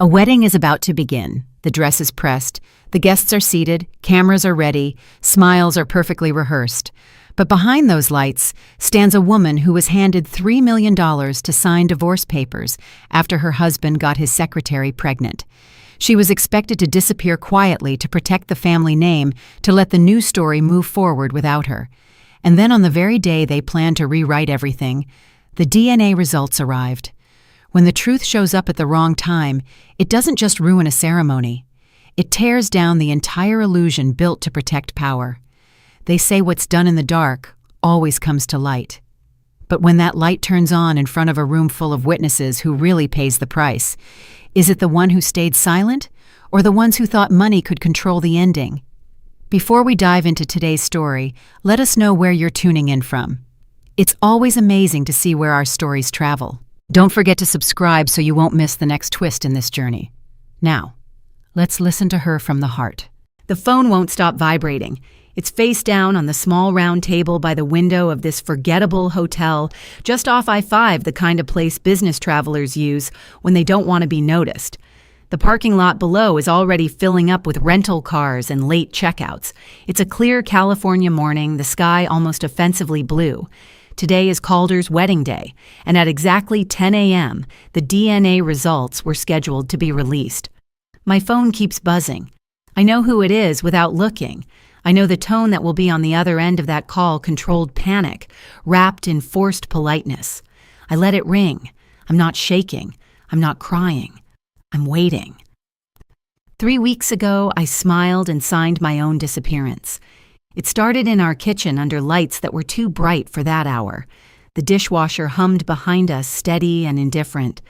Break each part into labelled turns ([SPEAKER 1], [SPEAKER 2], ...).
[SPEAKER 1] A wedding is about to begin. The dress is pressed, the guests are seated, cameras are ready, smiles are perfectly rehearsed. But behind those lights stands a woman who was handed $3 million to sign divorce papers after her husband got his secretary pregnant. She was expected to disappear quietly to protect the family name, to let the news story move forward without her. And then on the very day they planned to rewrite everything, the DNA results arrived. When the truth shows up at the wrong time, it doesn't just ruin a ceremony. It tears down the entire illusion built to protect power. They say what's done in the dark always comes to light. But when that light turns on in front of a room full of witnesses, who really pays the price? Is it the one who stayed silent, or the ones who thought money could control the ending? Before we dive into today's story, let us know where you're tuning in from. It's always amazing to see where our stories travel. Don't forget to subscribe so you won't miss the next twist in this journey. Now, let's listen to her from the heart. The phone won't stop vibrating. It's face down on the small round table by the window of this forgettable hotel just off I-5, the kind of place business travelers use when they don't want to be noticed. The parking lot below is already filling up with rental cars and late checkouts. It's a clear California morning, the sky almost offensively blue. Today is Calder's wedding day, and at exactly 10 a.m., the DNA results were scheduled to be released. My phone keeps buzzing. I know who it is without looking. I know the tone that will be on the other end of that call, controlled panic, wrapped in forced politeness. I let it ring. I'm not shaking. I'm not crying. I'm waiting. 3 weeks ago, I smiled and signed my own disappearance. It started in our kitchen under lights that were too bright for that hour. The dishwasher hummed behind us, steady and indifferent.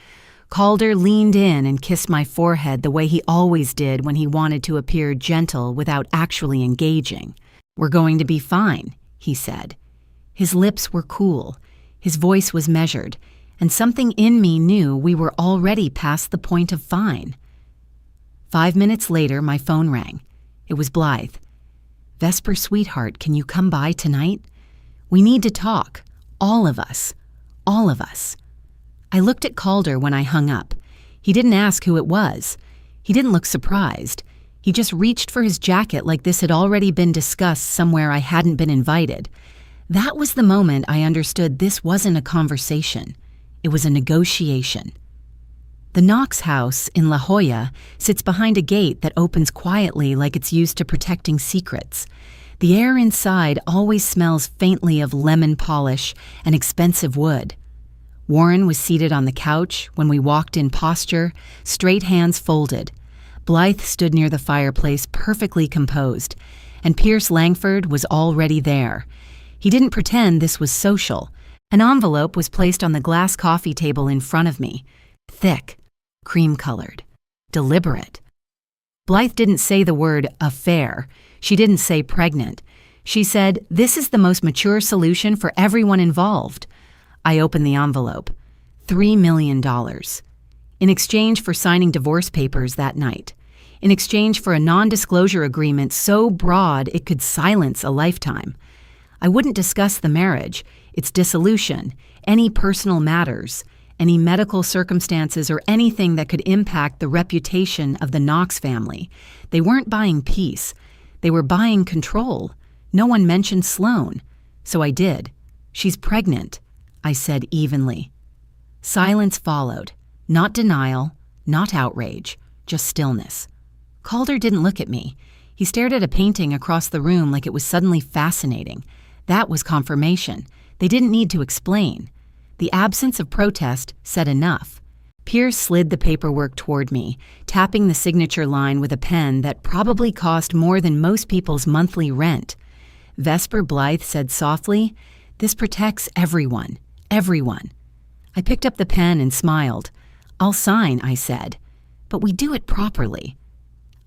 [SPEAKER 1] Calder leaned in and kissed my forehead the way he always did when he wanted to appear gentle without actually engaging. "We're going to be fine," he said. His lips were cool. His voice was measured, and something in me knew we were already past the point of fine. 5 minutes later, my phone rang. It was Blythe. "Vesper, sweetheart, can you come by tonight? We need to talk. All of us. All of us." I looked at Calder when I hung up. He didn't ask who it was. He didn't look surprised. He just reached for his jacket like this had already been discussed somewhere I hadn't been invited. That was the moment I understood this wasn't a conversation. It was a negotiation. The Knox house in La Jolla sits behind a gate that opens quietly like it's used to protecting secrets. The air inside always smells faintly of lemon polish and expensive wood. Warren was seated on the couch when we walked in posture, straight hands folded. Blythe stood near the fireplace, perfectly composed, and Pierce Langford was already there. He didn't pretend this was social. An envelope was placed on the glass coffee table in front of me. Thick, cream-colored, deliberate. Blythe didn't say the word affair. She didn't say pregnant. She said, "This is the most mature solution for everyone involved." I opened the envelope. $3 million. In exchange for signing divorce papers that night. In exchange for a non-disclosure agreement so broad it could silence a lifetime. I wouldn't discuss the marriage, its dissolution, any personal matters, any medical circumstances, or anything that could impact the reputation of the Knox family. They weren't buying peace. They were buying control. No one mentioned Sloan. So I did. "She's pregnant," I said evenly. Silence followed. Not denial, not outrage, just stillness. Calder didn't look at me. He stared at a painting across the room like it was suddenly fascinating. That was confirmation. They didn't need to explain. The absence of protest said enough. Pierce slid the paperwork toward me, tapping the signature line with a pen that probably cost more than most people's monthly rent. Vesper, Blythe said softly, "This protects everyone. Everyone." I picked up the pen and smiled. "I'll sign," I said, "but we do it properly."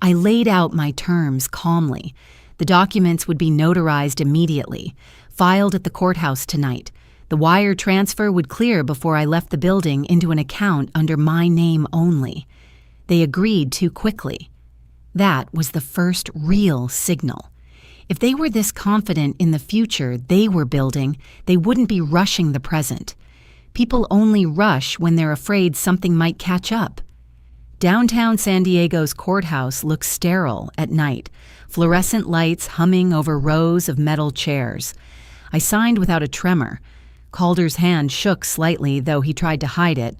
[SPEAKER 1] I laid out my terms calmly. The documents would be notarized immediately, filed at the courthouse tonight. The wire transfer would clear before I left the building into an account under my name only. They agreed too quickly. That was the first real signal. If they were this confident in the future they were building, they wouldn't be rushing the present. People only rush when they're afraid something might catch up. Downtown San Diego's courthouse looks sterile at night, fluorescent lights humming over rows of metal chairs. I signed without a tremor. Calder's hand shook slightly, though he tried to hide it.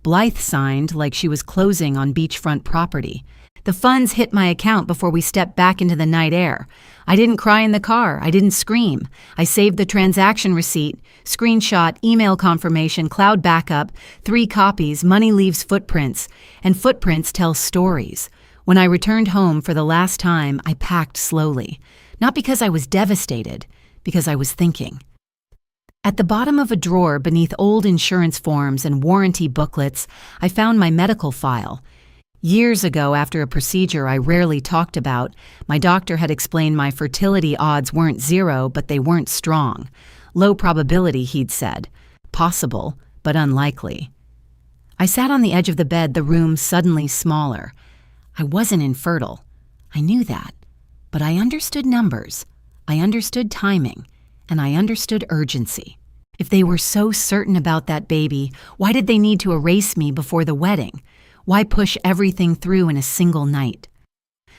[SPEAKER 1] Blythe signed like she was closing on beachfront property. The funds hit my account before we stepped back into the night air. I didn't cry in the car. I didn't scream. I saved the transaction receipt, screenshot, email confirmation, cloud backup, 3 copies, money leaves footprints, and footprints tell stories. When I returned home for the last time, I packed slowly. Not because I was devastated, because I was thinking. At the bottom of a drawer beneath old insurance forms and warranty booklets, I found my medical file. Years ago, after a procedure I rarely talked about, my doctor had explained my fertility odds weren't 0, but they weren't strong. Low probability, he'd said. Possible, but unlikely. I sat on the edge of the bed, the room suddenly smaller. I wasn't infertile. I knew that. But I understood numbers. I understood timing. And I understood urgency. If they were so certain about that baby, why did they need to erase me before the wedding? Why push everything through in a single night?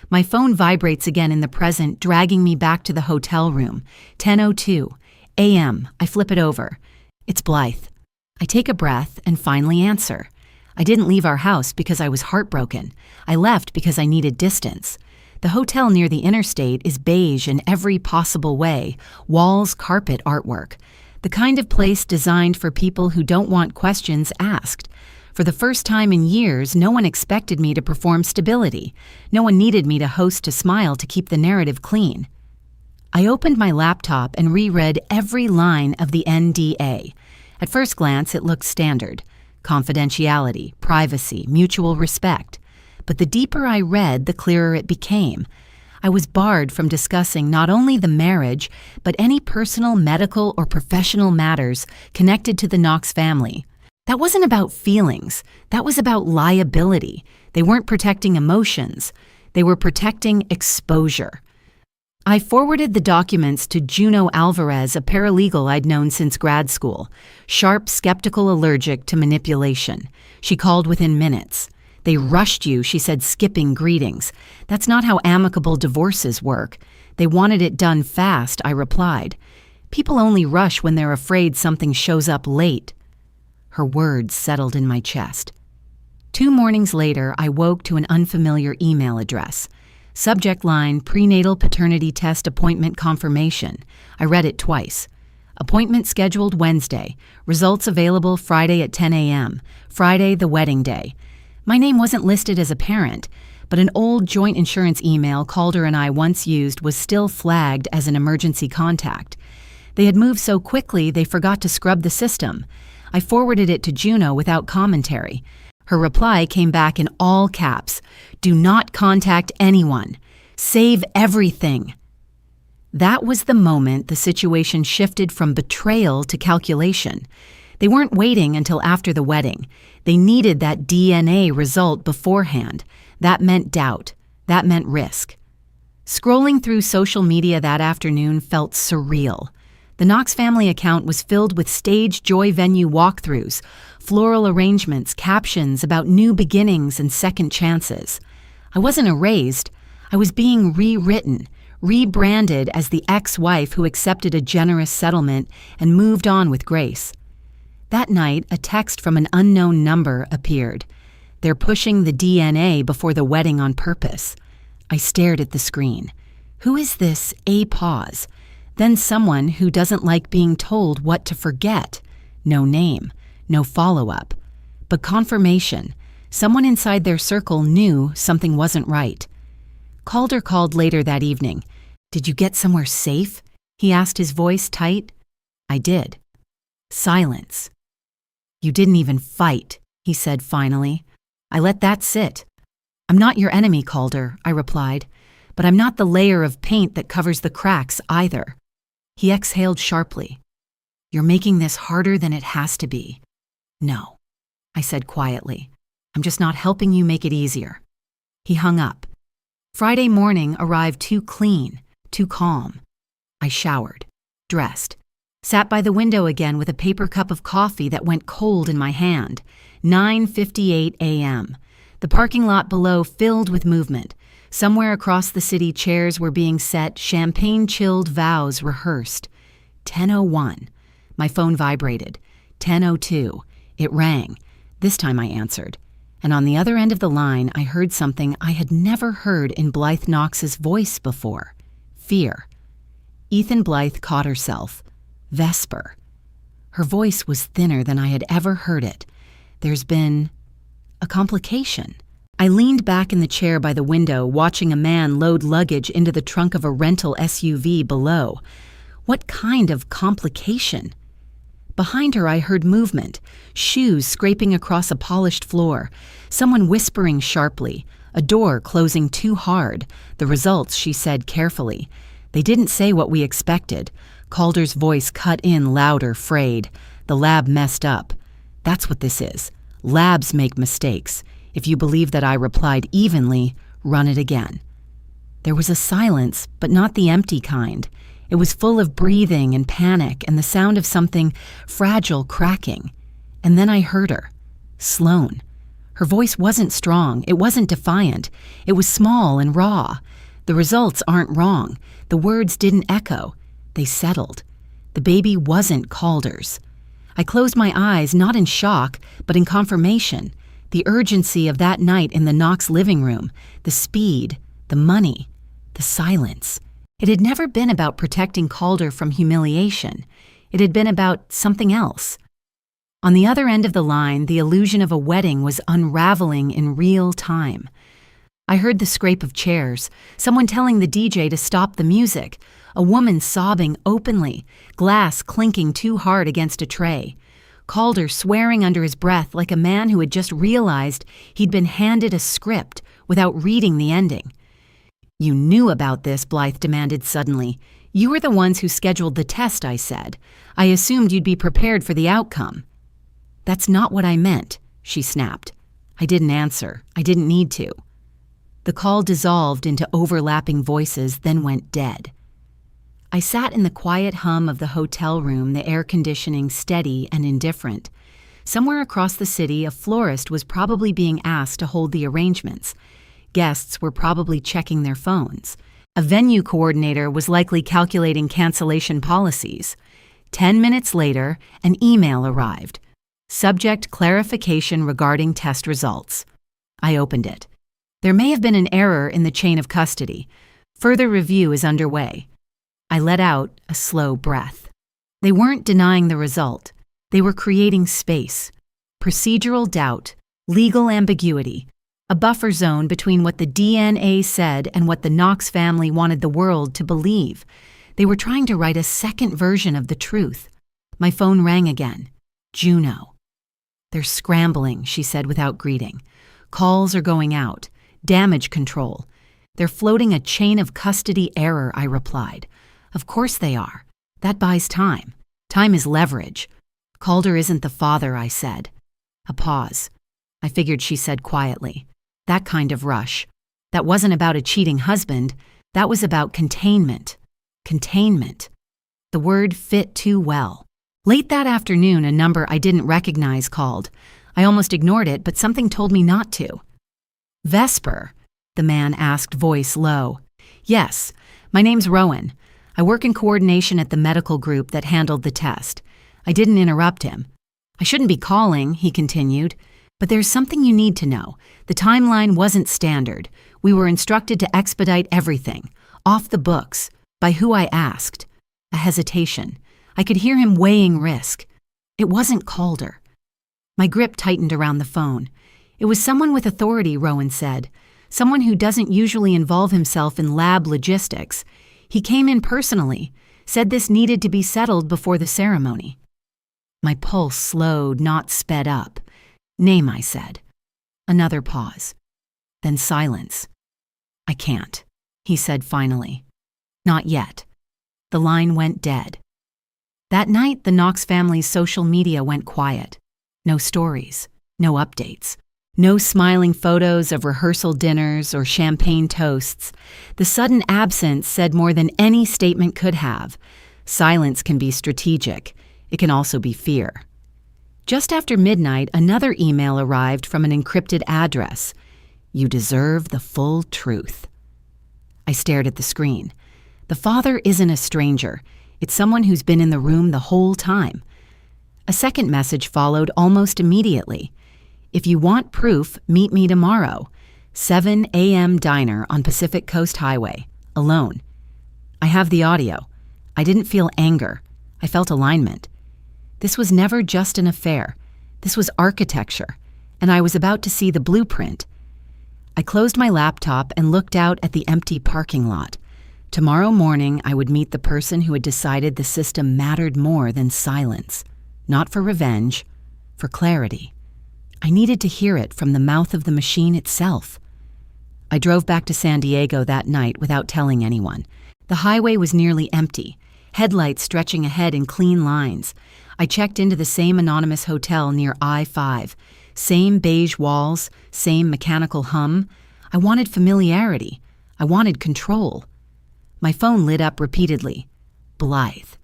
[SPEAKER 1] My phone vibrates again in the present, dragging me back to the hotel room. 10:02 a.m. I flip it over. It's Blythe. I take a breath and finally answer. I didn't leave our house because I was heartbroken. I left because I needed distance. The hotel near the interstate is beige in every possible way, walls, carpet, artwork. The kind of place designed for people who don't want questions asked. For the first time in years, no one expected me to perform stability. No one needed me to host a smile to keep the narrative clean. I opened my laptop and reread every line of the NDA. At first glance, it looked standard. Confidentiality, privacy, mutual respect. But the deeper I read, the clearer it became. I was barred from discussing not only the marriage, but any personal, medical, or professional matters connected to the Knox family. That wasn't about feelings. That was about liability. They weren't protecting emotions. They were protecting exposure. I forwarded the documents to Juno Alvarez, a paralegal I'd known since grad school. Sharp, skeptical, allergic to manipulation. She called within minutes. They rushed you, she said, skipping greetings. That's not how amicable divorces work. They wanted it done fast, I replied. People only rush when they're afraid something shows up late. Her words settled in my chest. 2 mornings later, I woke to an unfamiliar email address. Subject line, prenatal paternity test appointment confirmation. I read it twice. Appointment scheduled Wednesday. Results available Friday at 10 a.m. Friday, the wedding day. My name wasn't listed as a parent, but an old joint insurance email Calder and I once used was still flagged as an emergency contact. They had moved so quickly they forgot to scrub the system. I forwarded it to Juno without commentary. Her reply came back in all caps. Do not contact anyone. Save everything. That was the moment the situation shifted from betrayal to calculation. They weren't waiting until after the wedding. They needed that DNA result beforehand. That meant doubt. That meant risk. Scrolling through social media that afternoon felt surreal. The Knox family account was filled with staged joy venue walkthroughs, floral arrangements, captions about new beginnings and second chances. I wasn't erased. I was being rewritten, rebranded as the ex-wife who accepted a generous settlement and moved on with grace. That night, a text from an unknown number appeared. They're pushing the DNA before the wedding on purpose. I stared at the screen. Who is this A pause? Then someone who doesn't like being told what to forget. No name, no follow-up. But confirmation. Someone inside their circle knew something wasn't right. Calder called later that evening. Did you get somewhere safe? He asked, his voice tight. I did. Silence. You didn't even fight, he said finally. I let that sit. I'm not your enemy, Calder, I replied, but I'm not the layer of paint that covers the cracks either. He exhaled sharply. You're making this harder than it has to be. No, I said quietly. I'm just not helping you make it easier. He hung up. Friday morning arrived too clean, too calm. I showered, dressed, sat by the window again with a paper cup of coffee that went cold in my hand. 9:58 a.m. The parking lot below filled with movement. Somewhere across the city, chairs were being set, champagne-chilled vows rehearsed. 10:01. My phone vibrated. 10:02. It rang. This time I answered. And on the other end of the line, I heard something I had never heard in Blythe Knox's voice before. Fear. Ethan Blythe caught herself. Vesper. Her voice was thinner than I had ever heard it. There's been a complication. I leaned back in the chair by the window, watching a man load luggage into the trunk of a rental SUV below. What kind of complication? Behind her, I heard movement, shoes scraping across a polished floor, someone whispering sharply, a door closing too hard. The results, she said carefully. They didn't say what we expected. Calder's voice cut in louder, frayed. The lab messed up. That's what this is. Labs make mistakes. If you believe that I replied evenly, run it again. There was a silence, but not the empty kind. It was full of breathing and panic and the sound of something fragile cracking. And then I heard her. Sloan. Her voice wasn't strong. It wasn't defiant. It was small and raw. The results aren't wrong. The words didn't echo. They settled. The baby wasn't Calder's. I closed my eyes, not in shock, but in confirmation. The urgency of that night in the Knox living room, the speed, the money, the silence. It had never been about protecting Calder from humiliation. It had been about something else. On the other end of the line, the illusion of a wedding was unraveling in real time. I heard the scrape of chairs, someone telling the DJ to stop the music, a woman sobbing openly, glass clinking too hard against a tray. Calder swearing under his breath like a man who had just realized he'd been handed a script without reading the ending. You knew about this, Blythe demanded suddenly. You were the ones who scheduled the test, I said. I assumed you'd be prepared for the outcome. That's not what I meant, she snapped. I didn't answer. I didn't need to. The call dissolved into overlapping voices, then went dead. I sat in the quiet hum of the hotel room, the air conditioning steady and indifferent. Somewhere across the city, a florist was probably being asked to hold the arrangements. Guests were probably checking their phones. A venue coordinator was likely calculating cancellation policies. 10 minutes later, an email arrived. Subject clarification regarding test results. I opened it. There may have been an error in the chain of custody. Further review is underway. I let out a slow breath. They weren't denying the result. They were creating space. Procedural doubt, legal ambiguity, a buffer zone between what the DNA said and what the Knox family wanted the world to believe. They were trying to write a second version of the truth. My phone rang again. Juno. They're scrambling, she said without greeting. Calls are going out. Damage control. They're floating a chain of custody error, I replied. Of course they are. That buys time. Time is leverage. Calder isn't the father, I said. A pause. I figured she said quietly. That kind of rush. That wasn't about a cheating husband. That was about containment. Containment. The word fit too well. Late that afternoon, a number I didn't recognize called. I almost ignored it, but something told me not to. Vesper, the man asked, voice low. Yes, my name's Rowan. I work in coordination at the medical group that handled the test. I didn't interrupt him. I shouldn't be calling, he continued. But there's something you need to know. The timeline wasn't standard. We were instructed to expedite everything. Off the books. By who I asked. A hesitation. I could hear him weighing risk. It wasn't Calder. My grip tightened around the phone. It was someone with authority, Rowan said. Someone who doesn't usually involve himself in lab logistics. He came in personally, said this needed to be settled before the ceremony. My pulse slowed, not sped up. Name, I said. Another pause. Then silence. I can't, he said finally. Not yet. The line went dead. That night, the Knox family's social media went quiet. No stories, no updates. No smiling photos of rehearsal dinners or champagne toasts. The sudden absence said more than any statement could have. Silence can be strategic. It can also be fear. Just after midnight, another email arrived from an encrypted address. You deserve the full truth. I stared at the screen. The father isn't a stranger. It's someone who's been in the room the whole time. A second message followed almost immediately. If you want proof, meet me tomorrow. 7 a.m. diner on Pacific Coast Highway. Alone. I have the audio. I didn't feel anger. I felt alignment. This was never just an affair. This was architecture, and I was about to see the blueprint. I closed my laptop and looked out at the empty parking lot. Tomorrow morning, I would meet the person who had decided the system mattered more than silence. Not for revenge, for clarity. I needed to hear it from the mouth of the machine itself. I drove back to San Diego that night without telling anyone. The highway was nearly empty, headlights stretching ahead in clean lines. I checked into the same anonymous hotel near I-5. Same beige walls, same mechanical hum. I wanted familiarity. I wanted control. My phone lit up repeatedly. Blythe,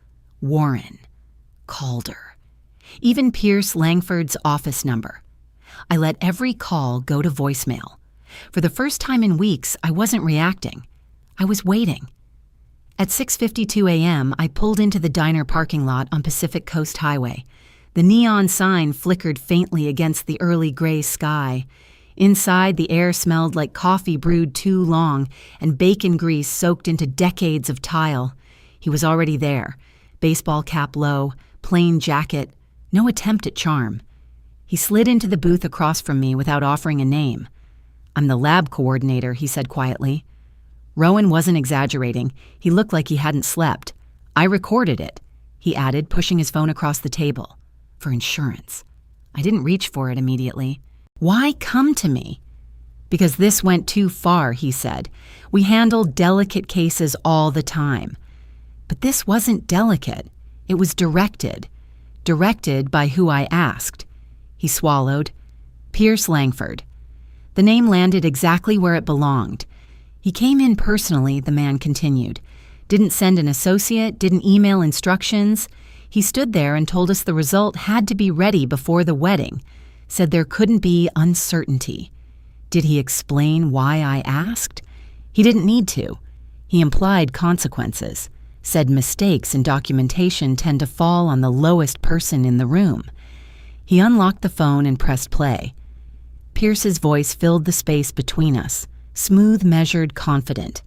[SPEAKER 1] Warren, Calder. Even Pierce Langford's office number. I let every call go to voicemail. For the first time in weeks, I wasn't reacting. I was waiting. At 6:52 a.m., I pulled into the diner parking lot on Pacific Coast Highway. The neon sign flickered faintly against the early gray sky. Inside, the air smelled like coffee brewed too long and bacon grease soaked into decades of tile. He was already there. Baseball cap low, plain jacket, no attempt at charm. He slid into the booth across from me without offering a name. I'm the lab coordinator, he said quietly. Rowan wasn't exaggerating. He looked like he hadn't slept. I recorded it, he added, pushing his phone across the table. For insurance. I didn't reach for it immediately. Why come to me? Because this went too far, he said. We handle delicate cases all the time. But this wasn't delicate. It was directed. Directed by who I asked. He swallowed. Pierce Langford. The name landed exactly where it belonged. He came in personally, the man continued. Didn't send an associate, didn't email instructions. He stood there and told us the result had to be ready before the wedding. Said there couldn't be uncertainty. Did he explain why I asked? He didn't need to. He implied consequences. Said mistakes in documentation tend to fall on the lowest person in the room. He unlocked the phone and pressed play. Pierce's voice filled the space between us, smooth, measured, confident.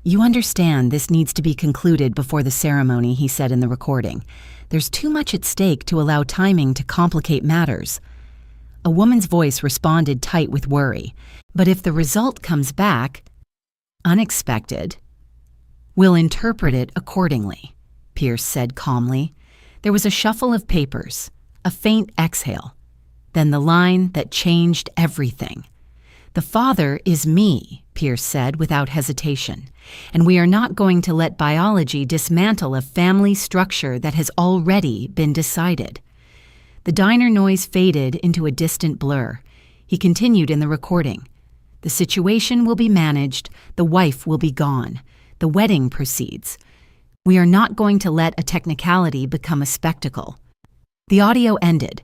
[SPEAKER 1] You understand this needs to be concluded before the ceremony, he said in the recording. There's too much at stake to allow timing to complicate matters. A woman's voice responded tight with worry. But if the result comes back unexpected, we'll interpret it accordingly, Pierce said calmly. There was a shuffle of papers, a faint exhale, then the line that changed everything. The father is me, Pierce said without hesitation, and we are not going to let biology dismantle a family structure that has already been decided. The diner noise faded into a distant blur. He continued in the recording. The situation will be managed. The wife will be gone. The wedding proceeds. We are not going to let a technicality become a spectacle. The audio ended.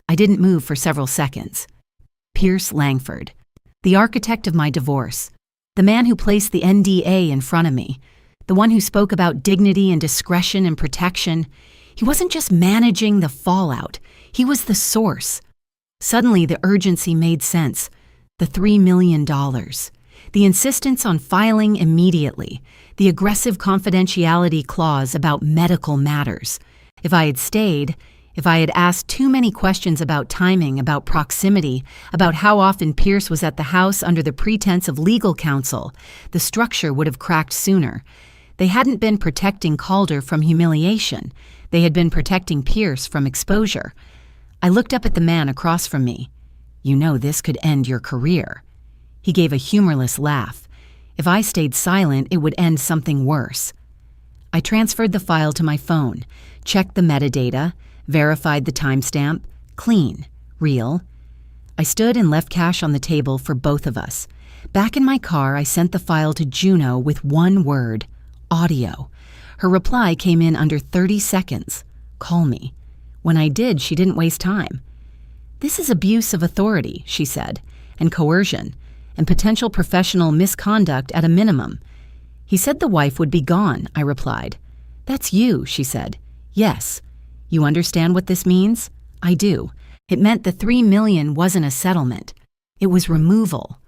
[SPEAKER 1] I didn't move for several seconds. Pierce Langford, the architect of my divorce, the man who placed the NDA in front of me, the one who spoke about dignity and discretion and protection. He wasn't just managing the fallout. He was the source. Suddenly, the urgency made sense. The $3 million. The insistence on filing immediately. The aggressive confidentiality clause about medical matters. If I had stayed, if I had asked too many questions about timing, about proximity, about how often Pierce was at the house under the pretense of legal counsel, the structure would have cracked sooner. They hadn't been protecting Calder from humiliation. They had been protecting Pierce from exposure. I looked up at the man across from me. You know this could end your career. He gave a humorless laugh. If I stayed silent, it would end something worse. I transferred the file to my phone, checked the metadata, verified the timestamp. Clean. Real. I stood and left cash on the table for both of us. Back in my car, I sent the file to Juno with one word. Audio. Her reply came in under 30 seconds. Call me. When I did, she didn't waste time. "This is abuse of authority," she said, "and coercion, and potential professional misconduct at a minimum." "He said the wife would be gone," I replied. "That's you," she said. "Yes. You understand what this means?" "I do. It meant the $3 million wasn't a settlement. It was removal."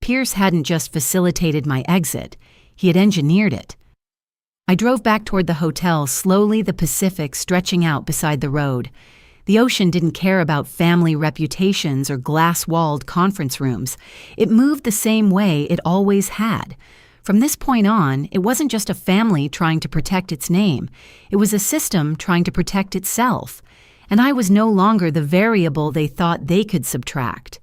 [SPEAKER 1] Pierce hadn't just facilitated my exit, he had engineered it. I drove back toward the hotel, slowly, the Pacific stretching out beside the road. The ocean didn't care about family reputations or glass-walled conference rooms. It moved the same way it always had. From this point on, it wasn't just a family trying to protect its name. It was a system trying to protect itself. And I was no longer the variable they thought they could subtract.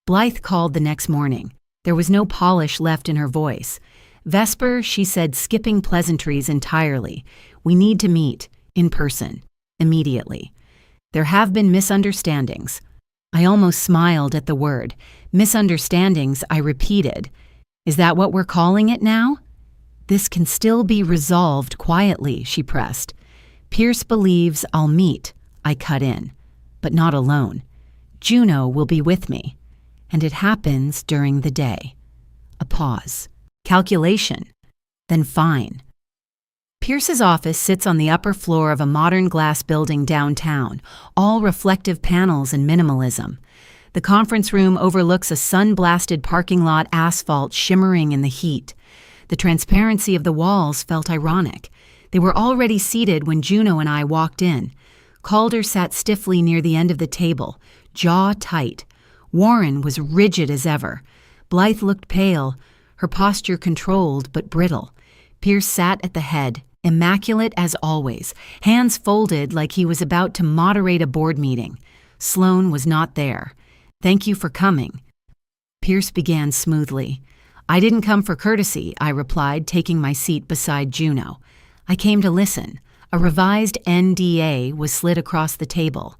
[SPEAKER 1] Blythe called the next morning. There was no polish left in her voice. "Vesper," she said, skipping pleasantries entirely. "We need to meet, in person, immediately. There have been misunderstandings." I almost smiled at the word. "Misunderstandings," I repeated. "Is that what we're calling it now?" "This can still be resolved quietly," she pressed. "Pierce believes I'll meet," I cut in, "but not alone. Juno will be with me. And it happens during the day." A pause. Calculation. Then fine. Pierce's office sits on the upper floor of a modern glass building downtown, all reflective panels and minimalism. The conference room overlooks a sun-blasted parking lot, asphalt shimmering in the heat. The transparency of the walls felt ironic. They were already seated when Juno and I walked in. Calder sat stiffly near the end of the table, jaw tight. Warren was rigid as ever. Blythe looked pale, her posture controlled but brittle. Pierce sat at the head, immaculate as always, hands folded like he was about to moderate a board meeting. Sloane was not there. "Thank you for coming." Pierce began smoothly. "I didn't come for courtesy," I replied, taking my seat beside Juno. "I came to listen." A revised NDA was slid across the table.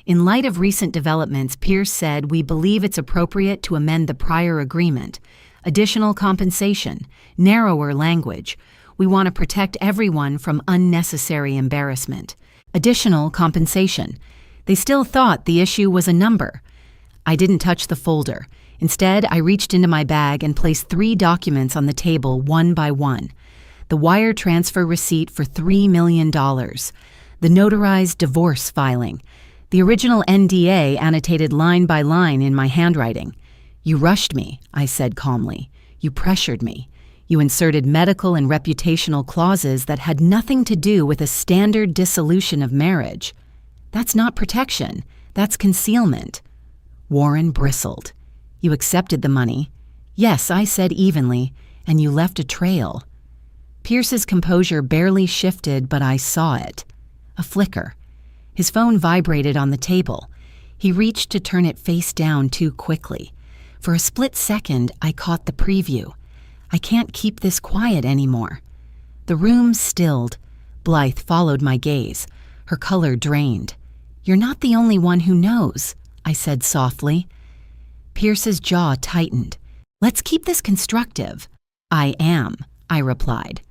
[SPEAKER 1] "In light of recent developments," Pierce said, "we believe it's appropriate to amend the prior agreement. Additional compensation, narrower language. We want to protect everyone from unnecessary embarrassment." Additional compensation. They still thought the issue was a number. I didn't touch the folder. Instead, I reached into my bag and placed 3 documents on the table one by one. The wire transfer receipt for $3 million. The notarized divorce filing. The original NDA annotated line by line in my handwriting. "You rushed me," I said calmly. "You pressured me. You inserted medical and reputational clauses that had nothing to do with a standard dissolution of marriage. That's not protection. That's concealment." Warren bristled. "You accepted the money." "Yes," I said evenly, "and you left a trail." Pierce's composure barely shifted, but I saw it. A flicker. His phone vibrated on the table. He reached to turn it face down too quickly. For a split second, I caught the preview. I can't keep this quiet anymore. The room stilled. Blythe followed my gaze. Her color drained. "You're not the only one who knows," I said softly. Pierce's jaw tightened. "Let's keep this constructive." "I am," I replied.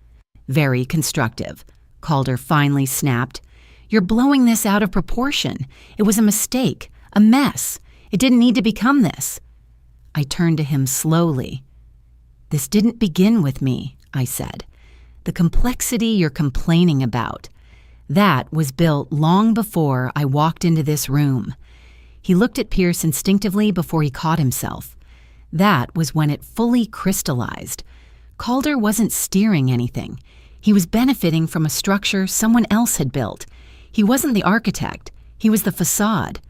[SPEAKER 1] "Very constructive," Calder finally snapped. "You're blowing this out of proportion. It was a mistake, a mess. It didn't need to become this." I turned to him slowly. "This didn't begin with me," I said. "The complexity you're complaining about, that was built long before I walked into this room." He looked at Pierce instinctively before he caught himself. That was when it fully crystallized. Calder wasn't steering anything. He was benefiting from a structure someone else had built. He wasn't the architect. He was the facade.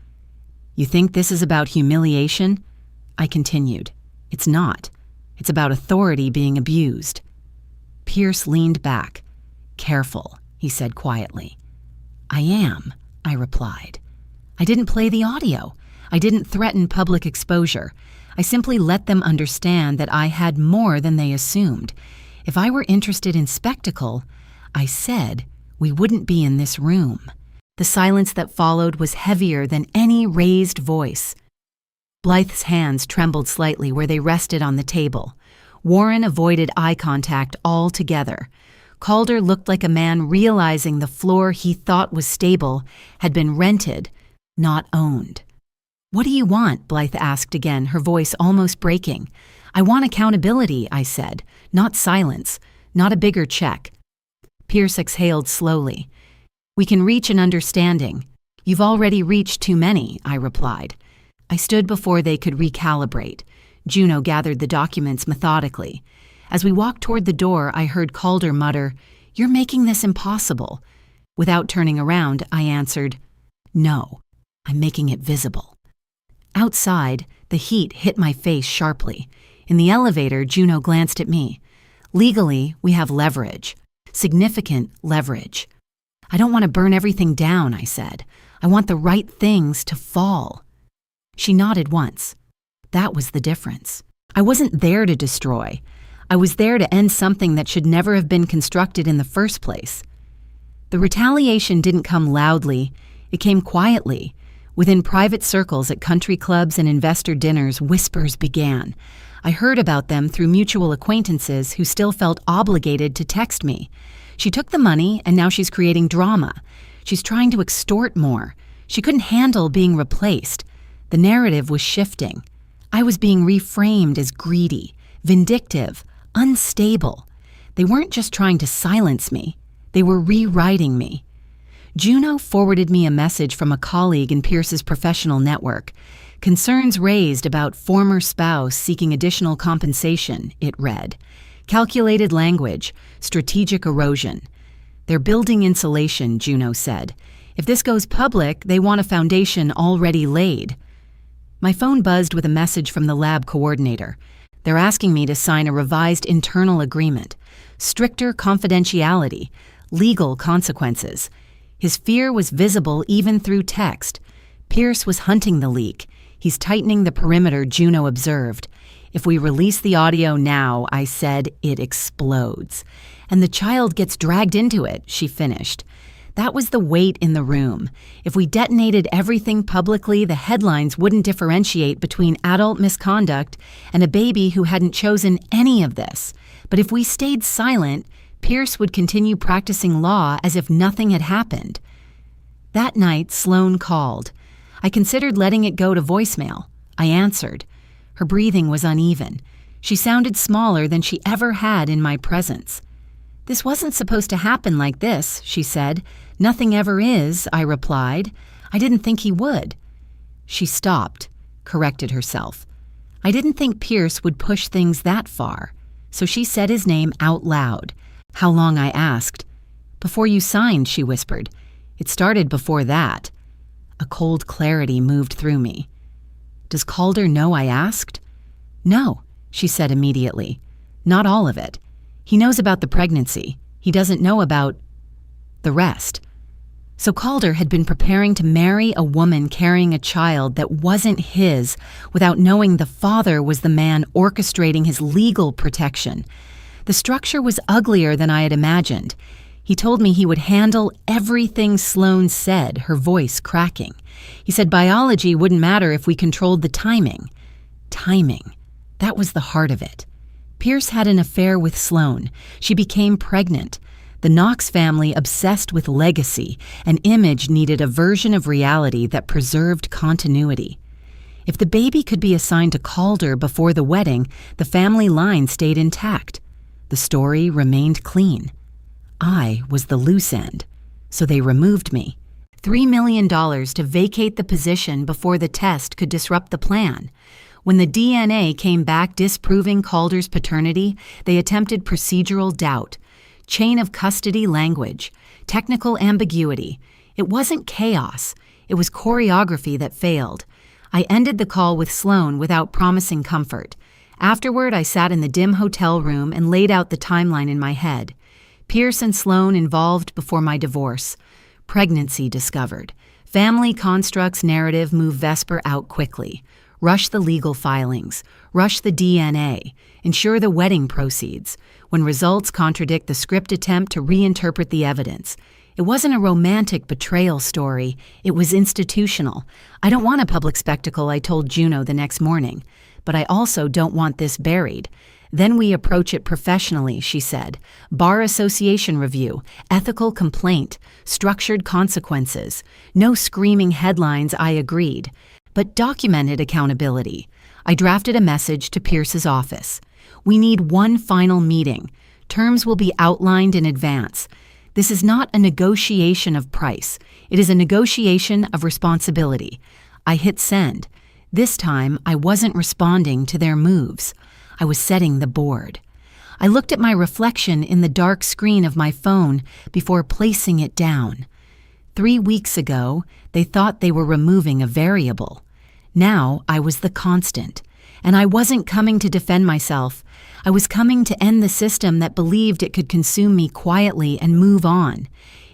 [SPEAKER 1] "You think this is about humiliation?" I continued. "It's not. It's about authority being abused." Pierce leaned back. "Careful," he said quietly. "I am," I replied. I didn't play the audio. I didn't threaten public exposure. I simply let them understand that I had more than they assumed. If I were interested in spectacle, I said, we wouldn't be in this room. The silence that followed was heavier than any raised voice. Blythe's hands trembled slightly where they rested on the table. Warren avoided eye contact altogether. Calder looked like a man realizing the floor he thought was stable had been rented, not owned. "What do you want?" Blythe asked again, her voice almost breaking. "I want accountability," I said, "not silence, not a bigger check." Pierce exhaled slowly. "We can reach an understanding." "You've already reached too many," I replied. I stood before they could recalibrate. Juno gathered the documents methodically. As we walked toward the door, I heard Calder mutter, "You're making this impossible." Without turning around, I answered, "No, I'm making it visible." Outside, the heat hit my face sharply. In the elevator, Juno glanced at me. "Legally, we have leverage. Significant leverage." "I don't want to burn everything down," I said. "I want the right things to fall." She nodded once. That was the difference. I wasn't there to destroy. I was there to end something that should never have been constructed in the first place. The retaliation didn't come loudly. It came quietly. Within private circles at country clubs and investor dinners, whispers began. I heard about them through mutual acquaintances who still felt obligated to text me. She took the money, and now she's creating drama. She's trying to extort more. She couldn't handle being replaced. The narrative was shifting. I was being reframed as greedy, vindictive, unstable. They weren't just trying to silence me. They were rewriting me. Juno forwarded me a message from a colleague in Pierce's professional network. "Concerns raised about former spouse seeking additional compensation," it read. "Calculated language, strategic erosion." "They're building insulation," Juno said. "If this goes public, they want a foundation already laid." My phone buzzed with a message from the lab coordinator. They're asking me to sign a revised internal agreement. Stricter confidentiality, legal consequences. His fear was visible even through text. Pierce was hunting the leak. He's tightening the perimeter, Juno observed. "If we release the audio now," I said, "it explodes. And the child gets dragged into it," she finished. That was the weight in the room. If we detonated everything publicly, the headlines wouldn't differentiate between adult misconduct and a baby who hadn't chosen any of this. But if we stayed silent, Pierce would continue practicing law as if nothing had happened. That night, Sloane called. I considered letting it go to voicemail. I answered. Her breathing was uneven. She sounded smaller than she ever had in my presence. "This wasn't supposed to happen like this," she said. "Nothing ever is," I replied. "I didn't think he would." She stopped, corrected herself. I didn't think Pierce would push things that far, so she said his name out loud. "How long?" I asked. "Before you signed," she whispered. "It started before that." A cold clarity moved through me. "Does Calder know?" I asked. "No," she said immediately. "Not all of it. He knows about the pregnancy. He doesn't know about the rest." So Calder had been preparing to marry a woman carrying a child that wasn't his without knowing the father was the man orchestrating his legal protection. The structure was uglier than I had imagined. He told me he would handle everything Sloane said, her voice cracking. He said biology wouldn't matter if we controlled the timing. Timing. That was the heart of it. Pierce had an affair with Sloane. She became pregnant. The Knox family obsessed with legacy. An image needed a version of reality that preserved continuity. If the baby could be assigned to Calder before the wedding, the family line stayed intact. The story remained clean. I was the loose end, so they removed me. $3 million to vacate the position before the test could disrupt the plan. When the DNA came back disproving Calder's paternity, they attempted procedural doubt, chain of custody language, technical ambiguity. It wasn't chaos. It was choreography that failed. I ended the call with Sloane without promising comfort. Afterward, I sat in the dim hotel room and laid out the timeline in my head. Pierce and Sloane involved before my divorce. Pregnancy discovered. Family constructs narrative move Vesper out quickly. Rush the legal filings. Rush the DNA. Ensure the wedding proceeds. When results contradict the script attempt to reinterpret the evidence. It wasn't a romantic betrayal story. It was institutional. I don't want a public spectacle, I told Juno the next morning. But I also don't want this buried. Then we approach it professionally, she said. Bar association review, ethical complaint, structured consequences. No screaming headlines, I agreed. But documented accountability. I drafted a message to Pierce's office. We need one final meeting. Terms will be outlined in advance. This is not a negotiation of price. It is a negotiation of responsibility. I hit send. This time, I wasn't responding to their moves. I was setting the board. I looked at my reflection in the dark screen of my phone before placing it down. 3 weeks ago, they thought they were removing a variable. Now I was the constant, and I wasn't coming to defend myself. I was coming to end the system that believed it could consume me quietly and move on.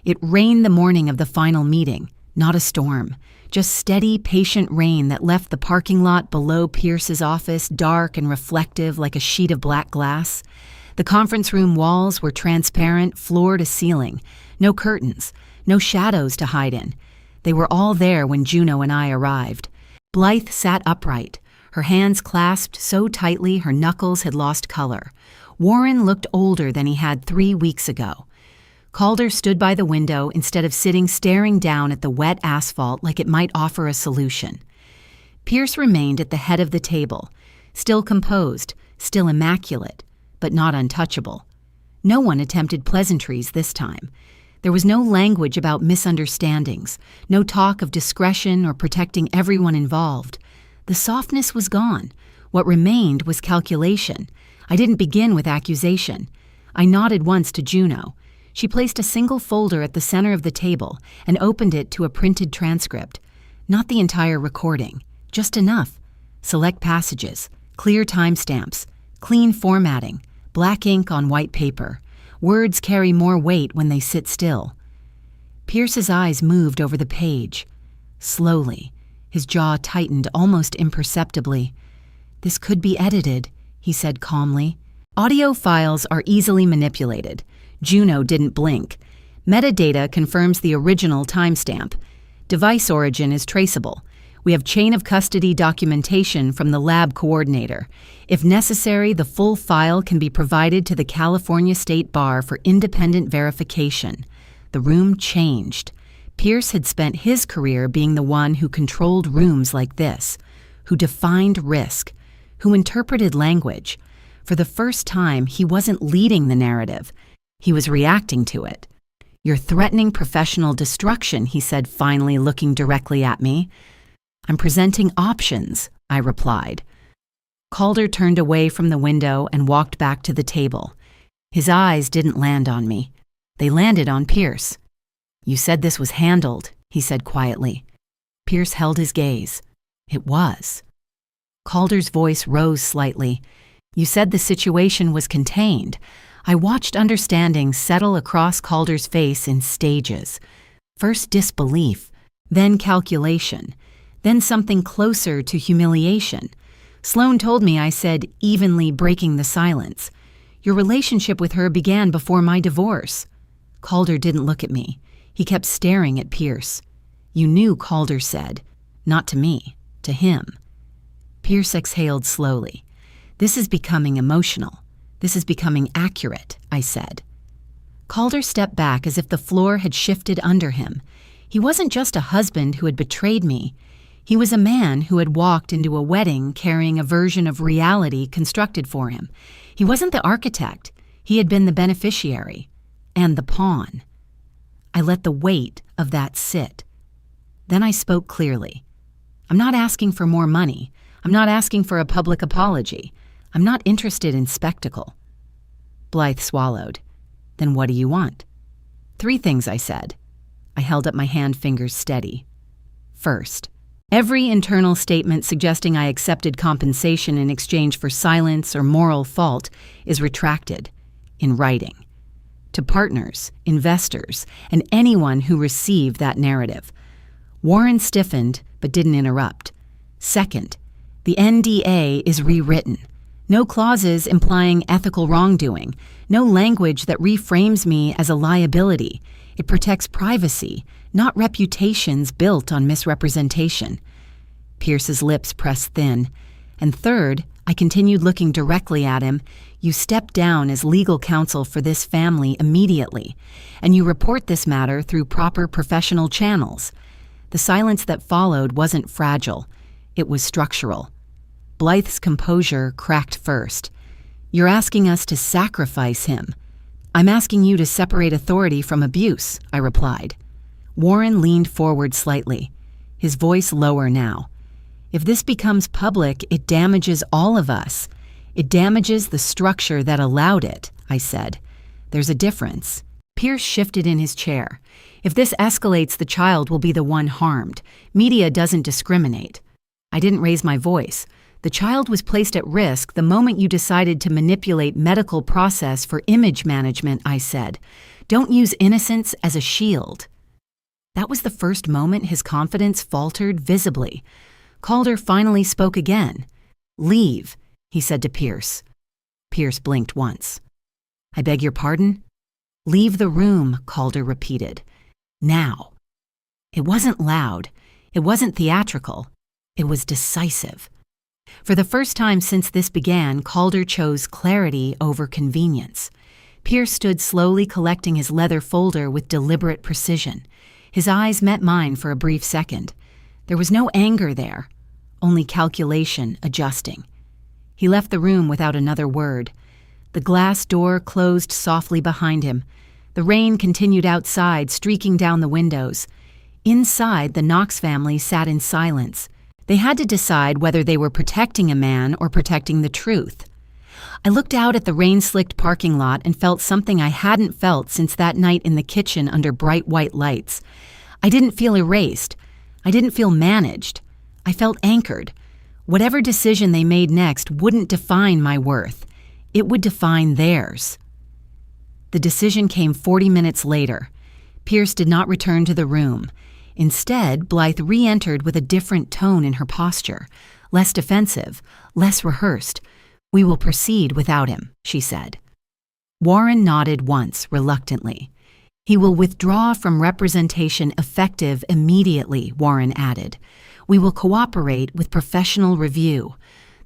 [SPEAKER 1] It rained the morning of the final meeting, not a storm. Just steady, patient rain that left the parking lot below Pierce's office dark and reflective like a sheet of black glass. The conference room walls were transparent, floor to ceiling. No curtains, no shadows to hide in. They were all there when Juno and I arrived. Blythe sat upright, her hands clasped so tightly her knuckles had lost color. Warren looked older than he had 3 weeks ago. Calder stood by the window instead of sitting staring down at the wet asphalt like it might offer a solution. Pierce remained at the head of the table, still composed, still immaculate, but not untouchable. No one attempted pleasantries this time. There was no language about misunderstandings, no talk of discretion or protecting everyone involved. The softness was gone. What remained was calculation. I didn't begin with accusation. I nodded once to Juno. She placed a single folder at the center of the table and opened it to a printed transcript. Not the entire recording, just enough. Select passages, clear timestamps, clean formatting, black ink on white paper. Words carry more weight when they sit still. Pierce's eyes moved over the page. Slowly, his jaw tightened almost imperceptibly. "This could be edited," he said calmly. "Audio files are easily manipulated." Juno didn't blink. "Metadata confirms the original timestamp. Device origin is traceable. We have chain of custody documentation from the lab coordinator. If necessary, the full file can be provided to the California State Bar for independent verification." The room changed. Pierce had spent his career being the one who controlled rooms like this, who defined risk, who interpreted language. For the first time, he wasn't leading the narrative. He was reacting to it. "You're threatening professional destruction," he said, finally looking directly at me. "I'm presenting options," I replied. Calder turned away from the window and walked back to the table. His eyes didn't land on me. They landed on Pierce. "You said this was handled," he said quietly. Pierce held his gaze. It was. Calder's voice rose slightly. "You said the situation was contained." I watched understanding settle across Calder's face in stages. First disbelief, then calculation, then something closer to humiliation. Sloan told me, I said, evenly breaking the silence. "Your relationship with her began before my divorce." Calder didn't look at me. He kept staring at Pierce. "You knew," Calder said. "Not to me, to him." Pierce exhaled slowly. "This is becoming emotional. This is becoming accurate," I said. Calder stepped back as if the floor had shifted under him. He wasn't just a husband who had betrayed me. He was a man who had walked into a wedding carrying a version of reality constructed for him. He wasn't the architect. He had been the beneficiary and the pawn. I let the weight of that sit. Then I spoke clearly. "I'm not asking for more money. I'm not asking for a public apology. I'm not interested in spectacle." Blythe swallowed. "Then what do you want?" "3 things," I said. I held up my hand fingers steady. First, every internal statement suggesting I accepted compensation in exchange for silence or moral fault is retracted, in writing. To partners, investors, and anyone who received that narrative. Warren stiffened, but didn't interrupt. Second, the NDA is rewritten. No clauses implying ethical wrongdoing. No language that reframes me as a liability. It protects privacy, not reputations built on misrepresentation. Pierce's lips pressed thin. And third, I continued looking directly at him. "You step down as legal counsel for this family immediately, and you report this matter through proper professional channels." The silence that followed wasn't fragile. It was structural. Blythe's composure cracked first. "You're asking us to sacrifice him." "I'm asking you to separate authority from abuse," I replied. Warren leaned forward slightly, his voice lower now. "If this becomes public, it damages all of us. It damages the structure that allowed it," I said. "There's a difference." Pierce shifted in his chair. "If this escalates, the child will be the one harmed. Media doesn't discriminate." I didn't raise my voice. "The child was placed at risk the moment you decided to manipulate medical process for image management," I said. "Don't use innocence as a shield." That was the first moment his confidence faltered visibly. Calder finally spoke again. "Leave," he said to Pierce. Pierce blinked once. "I beg your pardon?" "Leave the room," Calder repeated. "Now." It wasn't loud. It wasn't theatrical. It was decisive. For the first time since this began, Calder chose clarity over convenience. Pierce stood slowly collecting his leather folder with deliberate precision. His eyes met mine for a brief second. There was no anger there, only calculation adjusting. He left the room without another word. The glass door closed softly behind him. The rain continued outside, streaking down the windows. Inside, the Knox family sat in silence. They had to decide whether they were protecting a man or protecting the truth. I looked out at the rain-slicked parking lot and felt something I hadn't felt since that night in the kitchen under bright white lights. I didn't feel erased. I didn't feel managed. I felt anchored. Whatever decision they made next wouldn't define my worth. It would define theirs. The decision came 40 minutes later. Pierce did not return to the room. Instead, Blythe re-entered with a different tone in her posture, less defensive, less rehearsed. "We will proceed without him," she said. Warren nodded once, reluctantly. "He will withdraw from representation effective immediately," Warren added. "We will cooperate with professional review."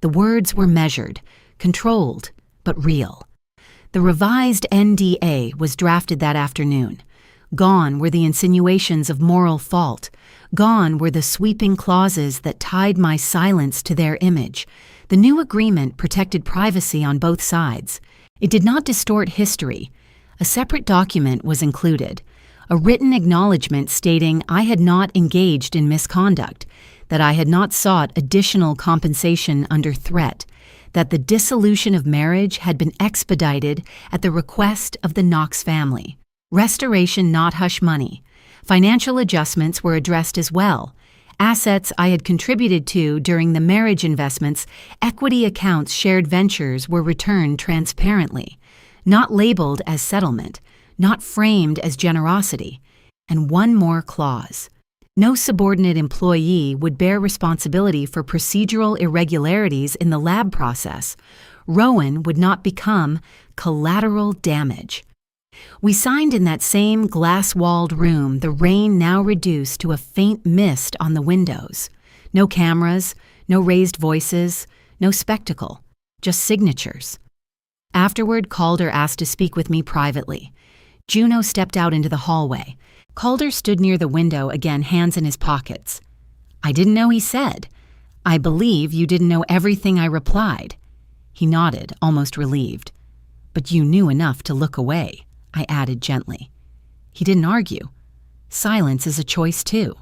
[SPEAKER 1] The words were measured, controlled, but real. The revised NDA was drafted that afternoon. Gone were the insinuations of moral fault. Gone were the sweeping clauses that tied my silence to their image. The new agreement protected privacy on both sides. It did not distort history. A separate document was included, a written acknowledgement stating I had not engaged in misconduct, that I had not sought additional compensation under threat, that the dissolution of marriage had been expedited at the request of the Knox family. Restoration, not hush money. Financial adjustments were addressed as well. Assets I had contributed to during the marriage investments, equity accounts, shared ventures were returned transparently, not labeled as settlement, not framed as generosity. And one more clause. No subordinate employee would bear responsibility for procedural irregularities in the lab process. Rowan would not become collateral damage. We signed in that same glass-walled room, the rain now reduced to a faint mist on the windows. No cameras, no raised voices, no spectacle, just signatures. Afterward, Calder asked to speak with me privately. Juno stepped out into the hallway. Calder stood near the window, again hands in his pockets. "I didn't know," he said. "I believe you didn't know everything I replied." He nodded, almost relieved. "But you knew enough to look away," I added gently. He didn't argue. Silence is a choice, too.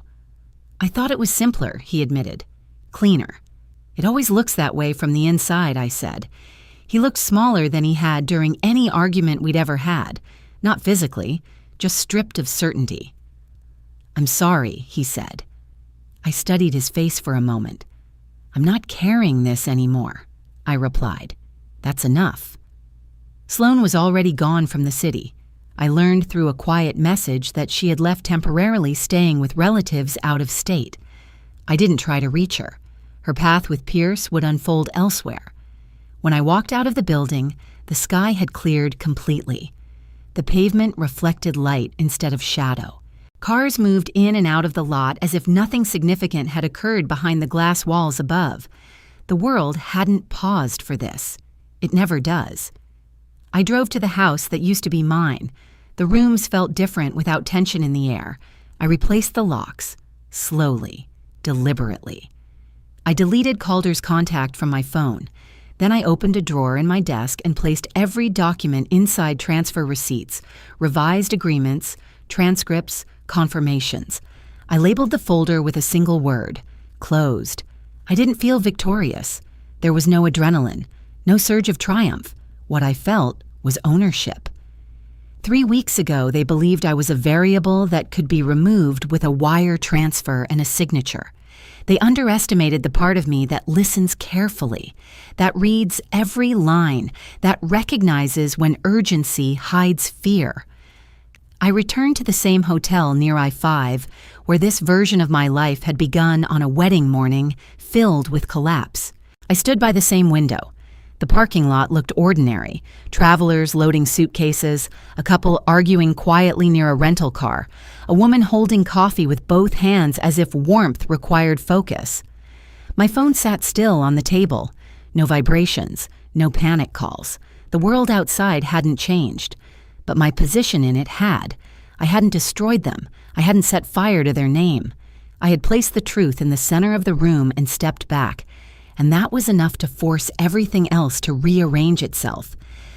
[SPEAKER 1] "I thought it was simpler," he admitted. "Cleaner." "It always looks that way from the inside," I said. He looked smaller than he had during any argument we'd ever had. Not physically, just stripped of certainty. "I'm sorry," he said. I studied his face for a moment. "I'm not carrying this anymore," I replied. "That's enough." Sloane was already gone from the city. I learned through a quiet message that she had left temporarily, staying with relatives out of state. I didn't try to reach her. Her path with Pierce would unfold elsewhere. When I walked out of the building, the sky had cleared completely. The pavement reflected light instead of shadow. Cars moved in and out of the lot as if nothing significant had occurred behind the glass walls above. The world hadn't paused for this. It never does. I drove to the house that used to be mine. The rooms felt different without tension in the air. I replaced the locks, slowly, deliberately. I deleted Calder's contact from my phone. Then I opened a drawer in my desk and placed every document inside transfer receipts, revised agreements, transcripts, confirmations. I labeled the folder with a single word: closed. I didn't feel victorious. There was no adrenaline, no surge of triumph. What I felt was ownership. 3 weeks ago, they believed I was a variable that could be removed with a wire transfer and a signature. They underestimated the part of me that listens carefully, that reads every line, that recognizes when urgency hides fear. I returned to the same hotel near I-5, where this version of my life had begun on a wedding morning filled with collapse. I stood by the same window. The parking lot looked ordinary: travelers loading suitcases, a couple arguing quietly near a rental car, a woman holding coffee with both hands as if warmth required focus. My phone sat still on the table. No vibrations, no panic calls. The world outside hadn't changed, but my position in it had. I hadn't destroyed them. I hadn't set fire to their name. I had placed the truth in the center of the room and stepped back. And that was enough to force everything else to rearrange itself.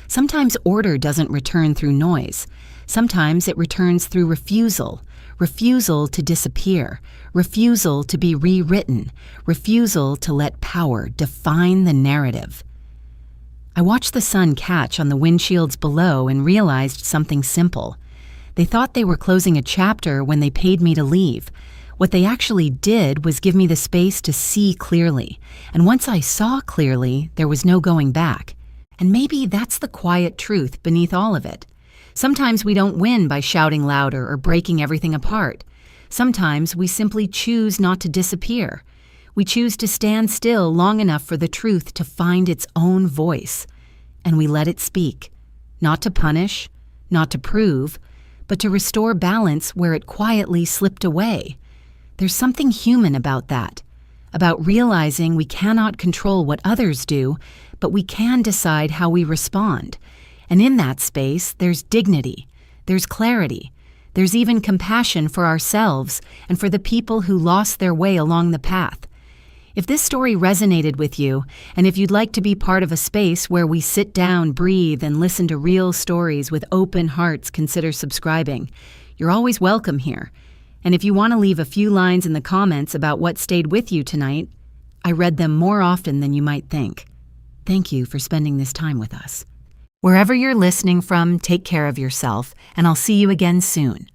[SPEAKER 1] Sometimes order doesn't return through noise. Sometimes it returns through refusal. Refusal to disappear. Refusal to be rewritten. Refusal to let power define the narrative. I watched the sun catch on the windshields below and realized something simple. They thought they were closing a chapter when they paid me to leave. What they actually did was give me the space to see clearly. And once I saw clearly, there was no going back. And maybe that's the quiet truth beneath all of it. Sometimes we don't win by shouting louder or breaking everything apart. Sometimes we simply choose not to disappear. We choose to stand still long enough for the truth to find its own voice. And we let it speak. Not to punish, not to prove, but to restore balance where it quietly slipped away. There's something human about that, about realizing we cannot control what others do, but we can decide how we respond. And in that space, there's dignity, there's clarity, there's even compassion for ourselves and for the people who lost their way along the path. If this story resonated with you, and if you'd like to be part of a space where we sit down, breathe, and listen to real stories with open hearts, consider subscribing. You're always welcome here. And if you want to leave a few lines in the comments about what stayed with you tonight, I read them more often than you might think. Thank you for spending this time with us. Wherever you're listening from, take care of yourself, and I'll see you again soon.